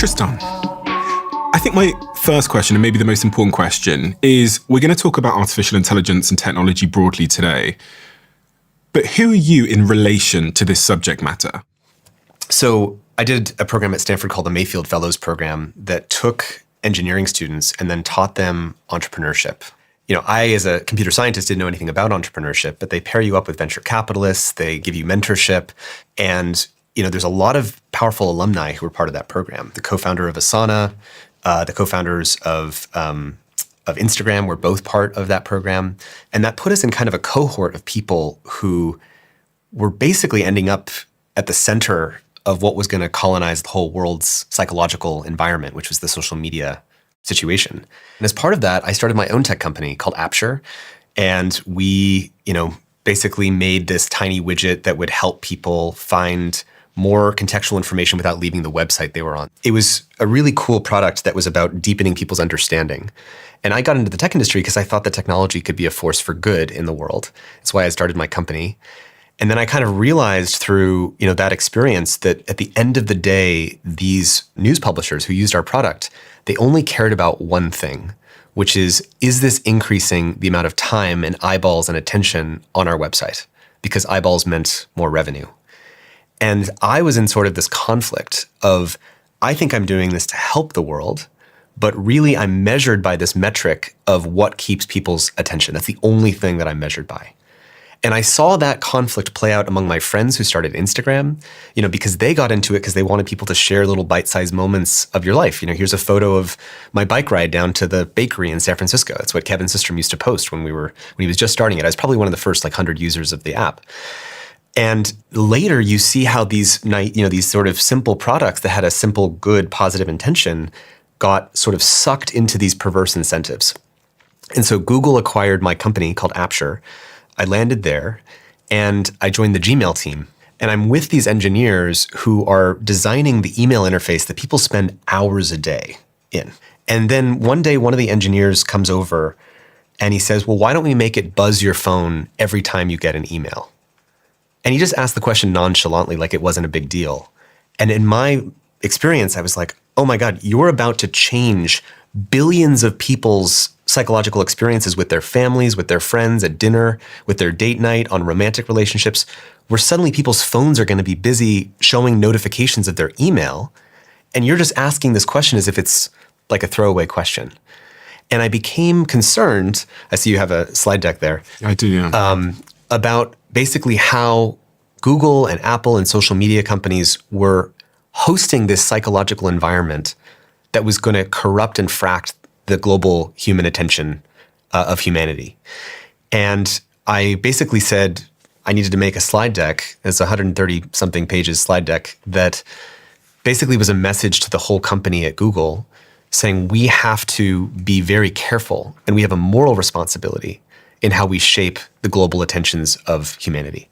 Tristan, I think my first question, and maybe the most important question, is we're going to talk about artificial intelligence and technology broadly today. But who are you in relation to this subject matter? So I did a program at Stanford called the Mayfield Fellows Program that took engineering students and then taught them entrepreneurship. I, as a computer scientist, didn't know anything about entrepreneurship, but they pair you up with venture capitalists, they give you mentorship, and there's a lot of powerful alumni who were part of that program. The co-founder of Asana, the co-founders of Instagram were both part of that program. And that put us in kind of a cohort of people who were basically ending up at the center of what was going to colonize the whole world's psychological environment, which was the social media situation. And as part of that, I started my own tech company called Apture. And we, basically made this tiny widget that would help people find more contextual information without leaving the website they were on. It was a really cool product that was about deepening people's understanding. And I got into the tech industry because I thought that technology could be a force for good in the world. That's why I started my company. And then I kind of realized through, that experience that at the end of the day, these news publishers who used our product, they only cared about one thing, which is this increasing the amount of time and eyeballs and attention on our website? Because eyeballs meant more revenue. And I was in sort of this conflict of, I think I'm doing this to help the world, but really I'm measured by this metric of what keeps people's attention. That's the only thing that I'm measured by. And I saw that conflict play out among my friends who started Instagram, because they got into it because they wanted people to share little bite-sized moments of your life. Here's a photo of my bike ride down to the bakery in San Francisco. That's what Kevin Systrom used to post when he was just starting it. I was probably one of the first 100 users of the app. And later you see how these sort of simple products that had a simple, good, positive intention got sort of sucked into these perverse incentives. And so Google acquired my company called Apture. I landed there and I joined the Gmail team. And I'm with these engineers who are designing the email interface that people spend hours a day in. And then one day, one of the engineers comes over and he says, well, why don't we make it buzz your phone every time you get an email? And he just asked the question nonchalantly, like it wasn't a big deal. And in my experience, I was like, oh my God, you're about to change billions of people's psychological experiences with their families, with their friends, at dinner, with their date night, on romantic relationships, where suddenly people's phones are going to be busy showing notifications of their email. And you're just asking this question as if it's like a throwaway question. And I became concerned, I see you have a slide deck there. I do, yeah. About basically how Google and Apple and social media companies were hosting this psychological environment that was going to corrupt and fract the global human attention of humanity. And I basically said I needed to make a slide deck, it's a 130-something pages slide deck, that basically was a message to the whole company at Google saying we have to be very careful and we have a moral responsibility in how we shape the global attentions of humanity.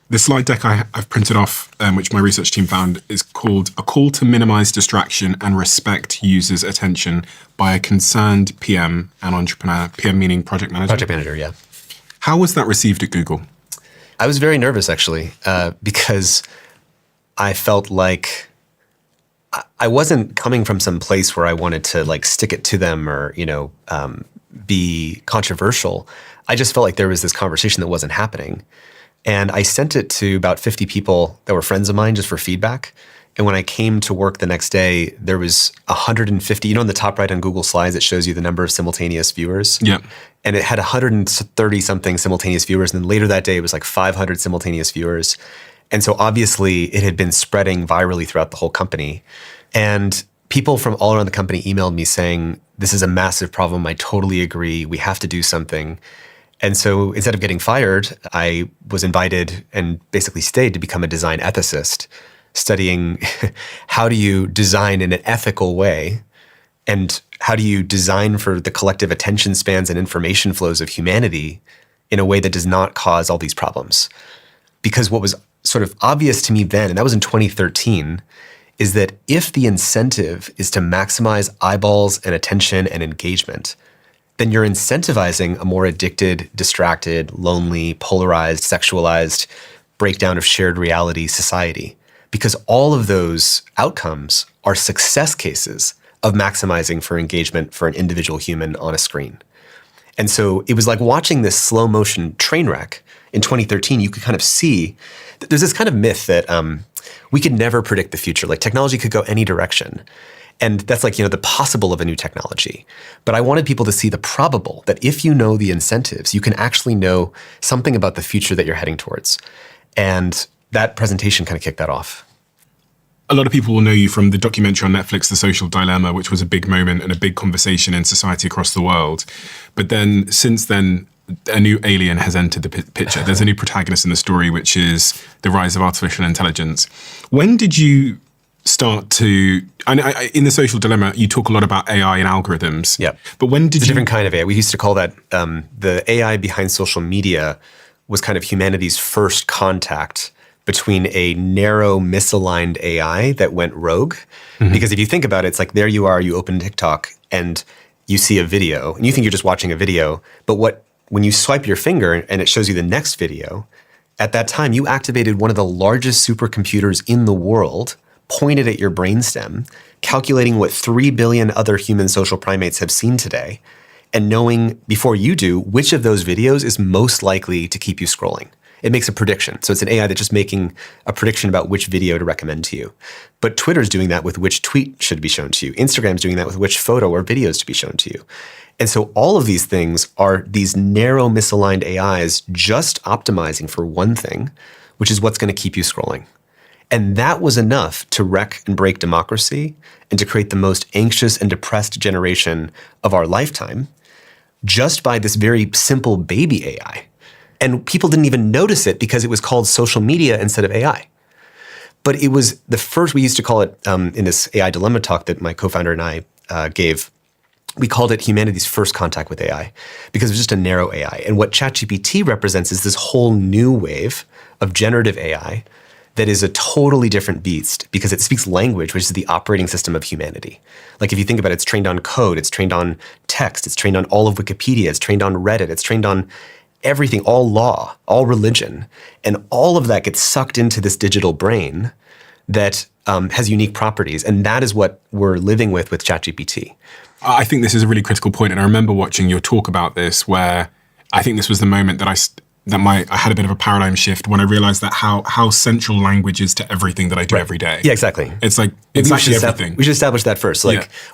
The slide deck I've printed off, which my research team found, is called A Call to Minimize Distraction and Respect Users' Attention by a Concerned PM and Entrepreneur. PM meaning project manager? Project manager, yeah. How was that received at Google? I was very nervous, actually, because I felt like I wasn't coming from some place where I wanted to stick it to them or, be controversial. I just felt like there was this conversation that wasn't happening. And I sent it to about 50 people that were friends of mine just for feedback. And when I came to work the next day, there was 150, in the top right on Google Slides, it shows you the number of simultaneous viewers. Yeah. And it had 130 something simultaneous viewers. And then later that day, it was like 500 simultaneous viewers. And so obviously it had been spreading virally throughout the whole company. And people from all around the company emailed me saying, this is a massive problem. I totally agree. We have to do something. And so instead of getting fired, I was invited and basically stayed to become a design ethicist, studying how do you design in an ethical way and how do you design for the collective attention spans and information flows of humanity in a way that does not cause all these problems. Because what was sort of obvious to me then, and that was in 2013, is that if the incentive is to maximize eyeballs and attention and engagement, then you're incentivizing a more addicted, distracted, lonely, polarized, sexualized breakdown of shared reality society. Because all of those outcomes are success cases of maximizing for engagement for an individual human on a screen. And so it was like watching this slow motion train wreck. In 2013, you could kind of see that there's this kind of myth that we could never predict the future. Like technology could go any direction. And that's like, the possible of a new technology. But I wanted people to see the probable, that if you know the incentives, you can actually know something about the future that you're heading towards. And that presentation kind of kicked that off. A lot of people will know you from the documentary on Netflix, The Social Dilemma, which was a big moment and a big conversation in society across the world. But then since then, a new alien has entered the picture. There's a new protagonist in the story, which is the rise of artificial intelligence. When did you start to, in The Social Dilemma, you talk a lot about AI and algorithms. Yeah. But when did it's you... a different kind of AI. We used to call that the AI behind social media was kind of humanity's first contact between a narrow, misaligned AI that went rogue. Mm-hmm. Because if you think about it, it's like there you are, you open TikTok and you see a video and you think you're just watching a video. But when you swipe your finger and it shows you the next video, at that time you activated one of the largest supercomputers in the world, pointed at your brainstem, calculating what 3 billion other human social primates have seen today, and knowing before you do which of those videos is most likely to keep you scrolling. It makes a prediction. So it's an AI that's just making a prediction about which video to recommend to you. But Twitter's doing that with which tweet should be shown to you. Instagram's doing that with which photo or videos to be shown to you. And so all of these things are these narrow, misaligned AIs just optimizing for one thing, which is what's going to keep you scrolling. And that was enough to wreck and break democracy and to create the most anxious and depressed generation of our lifetime just by this very simple baby AI. And people didn't even notice it because it was called social media instead of AI. But it was the first, we used to call it, in this AI dilemma talk that my co-founder and I gave, we called it humanity's first contact with AI because it was just a narrow AI. And what ChatGPT represents is this whole new wave of generative AI that is a totally different beast because it speaks language, which is the operating system of humanity. Like if you think about it, it's trained on code, it's trained on text, it's trained on all of Wikipedia, it's trained on Reddit, it's trained on everything, all law, all religion, and all of that gets sucked into this digital brain that has unique properties. And that is what we're living with ChatGPT. I think this is a really critical point. And I remember watching your talk about this, where I think this was the moment that I had a bit of a paradigm shift when I realized that how central language is to everything that I do every day. Yeah, exactly. It's like, it's actually everything. We should establish that first.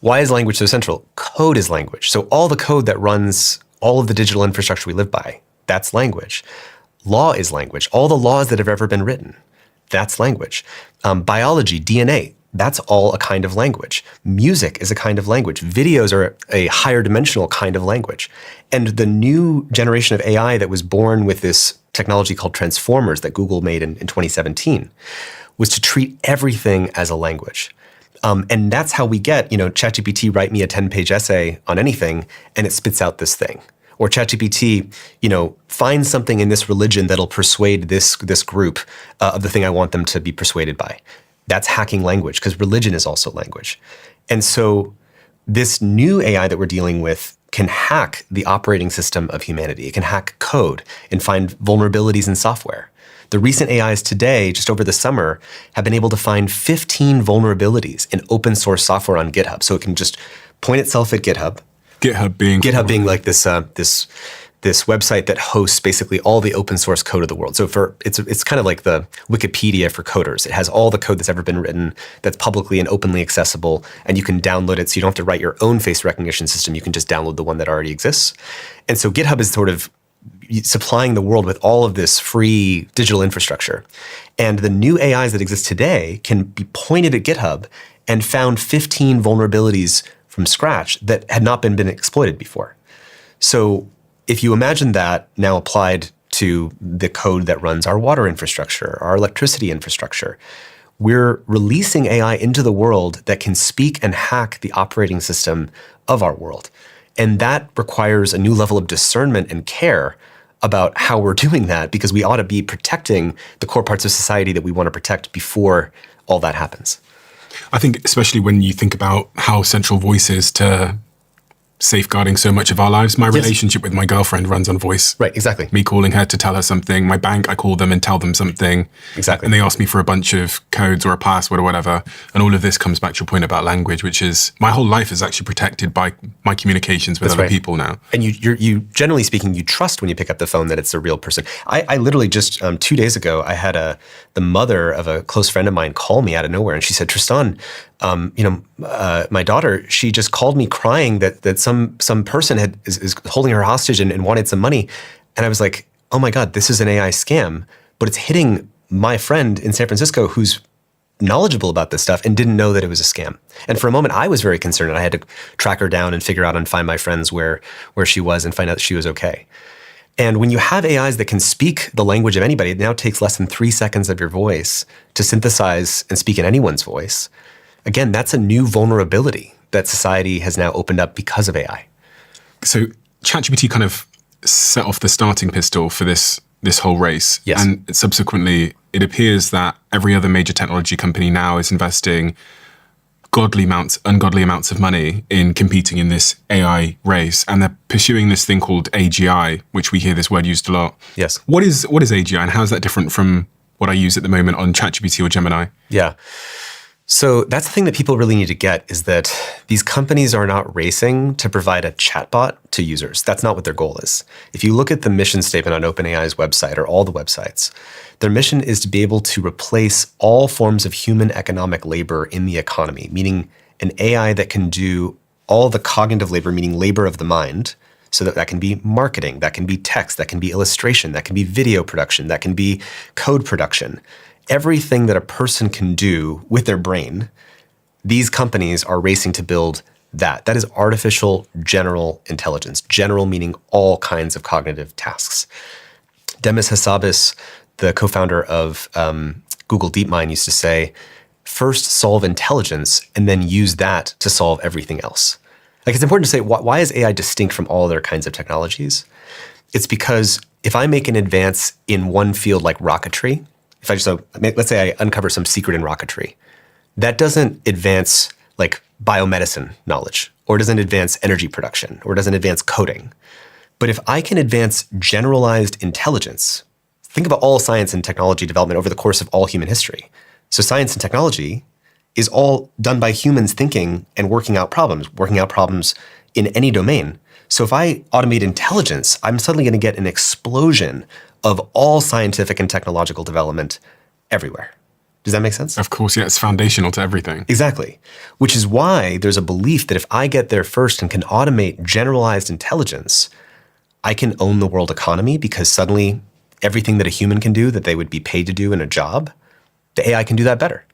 Why is language so central? Code is language. So all the code that runs all of the digital infrastructure we live by, that's language. Law is language. All the laws that have ever been written, that's language. Biology, DNA, that's all a kind of language. Music is a kind of language. Videos are a higher dimensional kind of language. And the new generation of AI that was born with this technology called transformers that Google made in 2017 was to treat everything as a language. And that's how we get, ChatGPT, write me a 10-page essay on anything, and it spits out this thing. Or ChatGPT, find something in this religion that'll persuade this group of the thing I want them to be persuaded by. That's hacking language, because religion is also language. And so this new AI that we're dealing with can hack the operating system of humanity. It can hack code and find vulnerabilities in software. The recent AIs today, just over the summer, have been able to find 15 vulnerabilities in open source software on GitHub. So it can just point itself at GitHub. GitHub being like this website that hosts basically all the open source code of the world. So it's kind of like the Wikipedia for coders. It has all the code that's ever been written that's publicly and openly accessible, and you can download it. So you don't have to write your own face recognition system. You can just download the one that already exists. And so GitHub is sort of supplying the world with all of this free digital infrastructure. And the new AIs that exist today can be pointed at GitHub and found 15 vulnerabilities from scratch that had not been exploited before. So if you imagine that now applied to the code that runs our water infrastructure, our electricity infrastructure, we're releasing AI into the world that can speak and hack the operating system of our world. And that requires a new level of discernment and care about how we're doing that, because we ought to be protecting the core parts of society that we want to protect before all that happens. I think especially when you think about how central voice is to safeguarding so much of our lives. My relationship with my girlfriend runs on voice. Right, exactly. Me calling her to tell her something. My bank, I call them and tell them something. Exactly. And they ask me for a bunch of codes or a password or whatever. And all of this comes back to your point about language, which is my whole life is actually protected by my communications with other people now. And you generally speaking, you trust when you pick up the phone that it's a real person. I literally just 2 days ago, I had the mother of a close friend of mine call me out of nowhere. And she said, Tristan, my daughter, she just called me crying that some person is holding her hostage and wanted some money. And I was like, oh my God, this is an AI scam, but it's hitting my friend in San Francisco who's knowledgeable about this stuff and didn't know that it was a scam. And for a moment, I was very concerned, and I had to track her down and figure out and find my friends where she was and find out that she was okay. And when you have AIs that can speak the language of anybody, it now takes less than 3 seconds of your voice to synthesize and speak in anyone's voice. Again, that's a new vulnerability that society has now opened up because of AI. So ChatGPT kind of set off the starting pistol for this whole race. Yes. And subsequently, it appears that every other major technology company now is investing ungodly amounts of money in competing in this AI race. And they're pursuing this thing called AGI, which we hear this word used a lot. Yes. What is AGI, and how is that different from what I use at the moment on ChatGPT or Gemini? Yeah. So that's the thing that people really need to get, is that these companies are not racing to provide a chatbot to users. That's not what their goal is. If you look at the mission statement on OpenAI's website, or all the websites, their mission is to be able to replace all forms of human economic labor in the economy, meaning an AI that can do all the cognitive labor, meaning labor of the mind. So that can be marketing, that can be text, that can be illustration, that can be video production, that can be code production. Everything that a person can do with their brain, these companies are racing to build that. That is artificial general intelligence. General meaning all kinds of cognitive tasks. Demis Hassabis, the co-founder of Google DeepMind, used to say, first solve intelligence and then use that to solve everything else. Like, it's important to say, why is AI distinct from all other kinds of technologies? It's because if I make an advance in one field like rocketry, let's say I uncover some secret in rocketry, that doesn't advance like biomedicine knowledge, or doesn't advance energy production, or doesn't advance coding. But if I can advance generalized intelligence, think about all science and technology development over the course of all human history. So science and technology is all done by humans thinking and working out problems in any domain. So if I automate intelligence, I'm suddenly going to get an explosion of all scientific and technological development everywhere. Does that make sense? Of course, yeah, it's foundational to everything. Exactly. Which is why there's a belief that if I get there first and can automate generalized intelligence, I can own the world economy, because suddenly everything that a human can do that they would be paid to do in a job, the AI can do that better.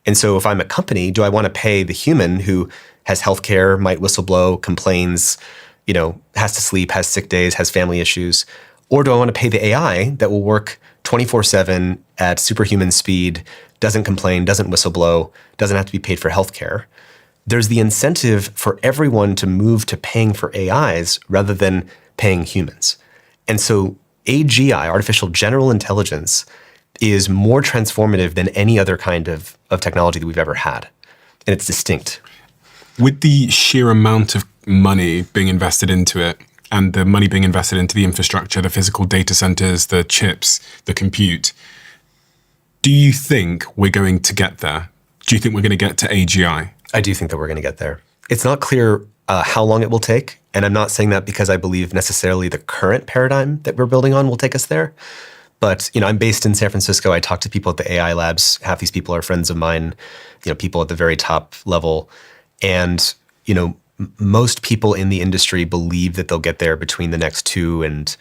And so if I'm a company, do I want to pay the human who has healthcare, might whistleblow, complains, has to sleep, has sick days, has family issues? Or do I want to pay the AI that will work 24/7 at superhuman speed, doesn't complain, doesn't whistleblow, doesn't have to be paid for healthcare? There's the incentive for everyone to move to paying for AIs rather than paying humans. And so AGI, artificial general intelligence, is more transformative than any other kind of technology that we've ever had. And it's distinct. With the sheer amount of money being invested into it, and the money being invested into the infrastructure, the physical data centers, the chips, the compute, do you think we're going to get there? Do you think we're going to get to AGI? I do think that we're going to get there. It's not clear how long it will take. And I'm not saying that because I believe necessarily the current paradigm that we're building on will take us there. But, I'm based in San Francisco. I talk to people at the AI labs. Half these people are friends of mine, people at the very top level. And, most people in the industry believe that they'll get there between the next 2 and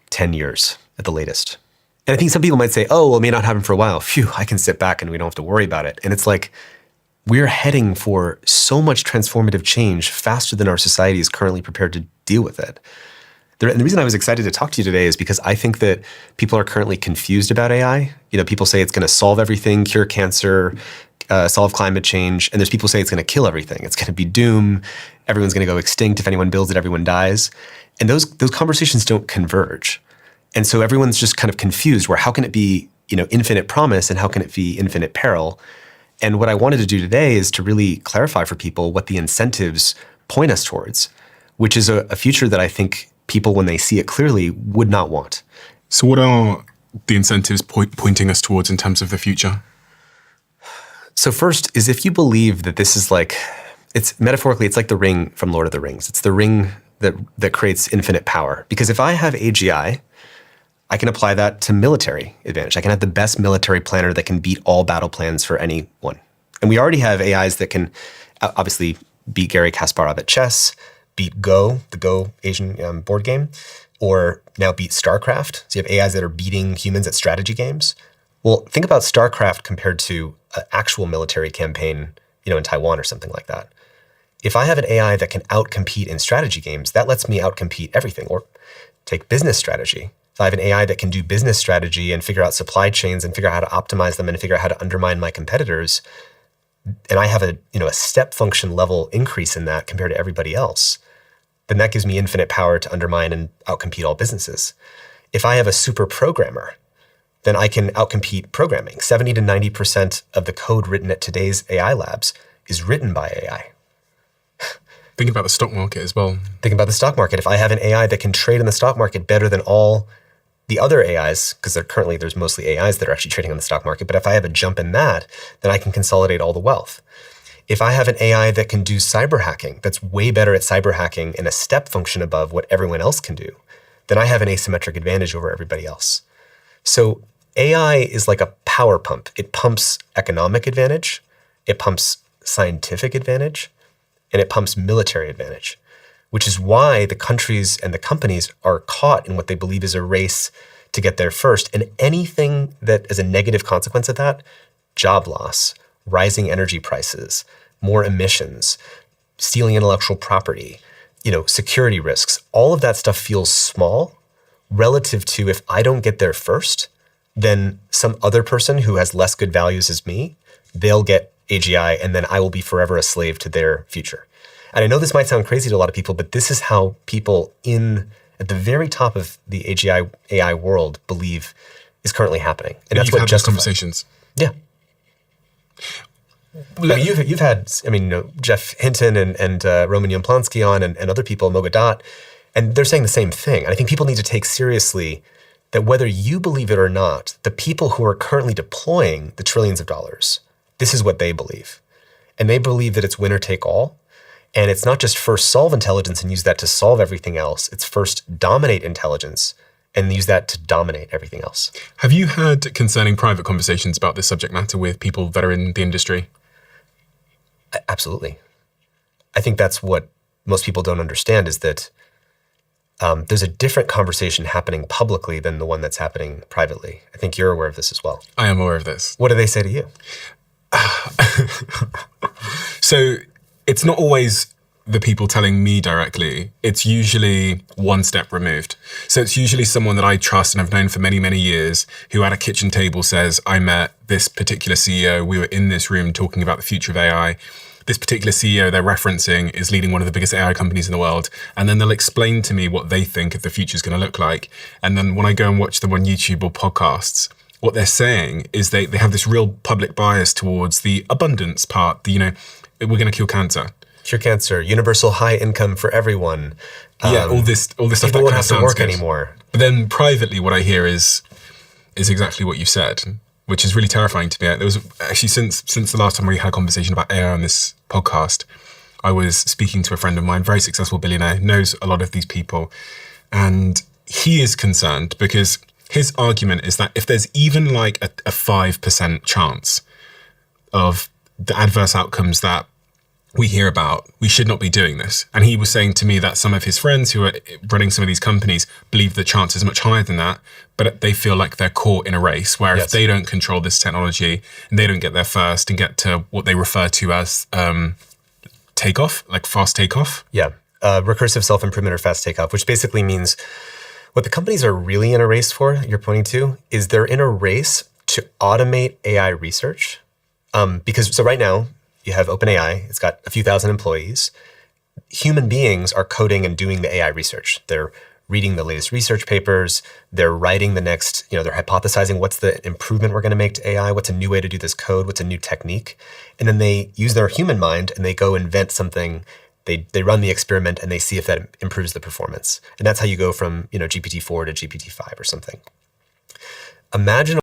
10 years at the latest. And I think some people might say, oh, well, it may not happen for a while. Phew, I can sit back and we don't have to worry about it. And it's like, we're heading for so much transformative change faster than our society is currently prepared to deal with it. And the reason I was excited to talk to you today is because I think that people are currently confused about AI. People say it's going to solve everything, cure cancer, solve climate change. And there's people who say it's going to kill everything. It's going to be doom. Everyone's going to go extinct. If anyone builds it, everyone dies. And those conversations don't converge. And so everyone's just kind of confused where how can it be, infinite promise and how can it be infinite peril? And what I wanted to do today is to really clarify for people what the incentives point us towards. which is a future that I think people, when they see it clearly, would not want. So what are the incentives pointing us towards in terms of the future? So first is, if you believe that this is like, it's metaphorically, it's like the ring from Lord of the Rings. It's the ring that creates infinite power. Because if I have AGI, I can apply that to military advantage. I can have the best military planner that can beat all battle plans for anyone. And we already have AIs that can obviously beat Garry Kasparov at chess, beat Go, the Go Asian board game, or now beat StarCraft. So you have AIs that are beating humans at strategy games. Well, think about StarCraft compared to an actual military campaign, in Taiwan or something like that. If I have an AI that can outcompete in strategy games, that lets me outcompete everything. Or take business strategy. If I have an AI that can do business strategy and figure out supply chains and figure out how to optimize them and figure out how to undermine my competitors, and I have a step function level increase in that compared to everybody else, then that gives me infinite power to undermine and outcompete all businesses. If I have a super programmer, then I can outcompete programming. 70 to 90% of the code written at today's AI labs is written by AI. Think about the stock market as well. Think about the stock market. If I have an AI that can trade in the stock market better than all the other AIs, because there's mostly AIs that are actually trading on the stock market, but if I have a jump in that, then I can consolidate all the wealth. If I have an AI that can do cyber hacking, that's way better at cyber hacking and a step function above what everyone else can do, then I have an asymmetric advantage over everybody else. So AI is like a power pump. It pumps economic advantage, it pumps scientific advantage, and it pumps military advantage, which is why the countries and the companies are caught in what they believe is a race to get there first. And anything that is a negative consequence of that, job loss, rising energy prices, more emissions, stealing intellectual property, security risks, all of that stuff feels small relative to, if I don't get there first, then some other person who has less good values as me, they'll get AGI, and then I will be forever a slave to their future. And I know this might sound crazy to a lot of people, but this is how people at the very top of the AGI AI world believe is currently happening. And that's what justifies conversations. Yeah. You've had, Jeff Hinton and Roman Yablonsky on and other people, Mogadot, and they're saying the same thing. And I think people need to take seriously that whether you believe it or not, the people who are currently deploying the trillions of dollars, this is what they believe. And they believe that it's winner take all. And it's not just first solve intelligence and use that to solve everything else. It's first dominate intelligence and use that to dominate everything else. Have you had concerning private conversations about this subject matter with people that are in the industry? Absolutely. I think that's what most people don't understand, is that there's a different conversation happening publicly than the one that's happening privately. I think you're aware of this as well. I am aware of this. What do they say to you? So it's not always the people telling me directly. It's usually one step removed. So it's usually someone that I trust and have known for many, many years who at a kitchen table says, I met this particular CEO. We were in this room talking about the future of AI. This particular CEO they're referencing is leading one of the biggest AI companies in the world. And then they'll explain to me what they think the future is going to look like. And then when I go and watch them on YouTube or podcasts, what they're saying is they have this real public bias towards the abundance part, we're going to kill cancer. Cure cancer, universal high income for everyone. All this stuff that people won't have to work good anymore. But then privately, what I hear is exactly what you said, which is really terrifying to me. There was actually since the last time we had a conversation about AI on this podcast, I was speaking to a friend of mine, very successful billionaire, knows a lot of these people, and he is concerned because his argument is that if there's even like a 5% chance of the adverse outcomes that we hear about, we should not be doing this. And he was saying to me that some of his friends who are running some of these companies believe the chance is much higher than that, but they feel like they're caught in a race where if they don't control this technology and they don't get there first and get to what they refer to as takeoff, like fast takeoff. Yeah, recursive self-improvement or fast takeoff, which basically means what the companies are really in a race for, you're pointing to, is they're in a race to automate AI research. Because right now, you have OpenAI, it's got a few thousand employees. Human beings are coding and doing the AI research. They're reading the latest research papers, they're writing the next, they're hypothesizing what's the improvement we're going to make to AI, what's a new way to do this code, what's a new technique. And then they use their human mind and they go invent something They run the experiment and they see if that improves the performance. And that's how you go from, GPT-4 to GPT-5 or something. Imagine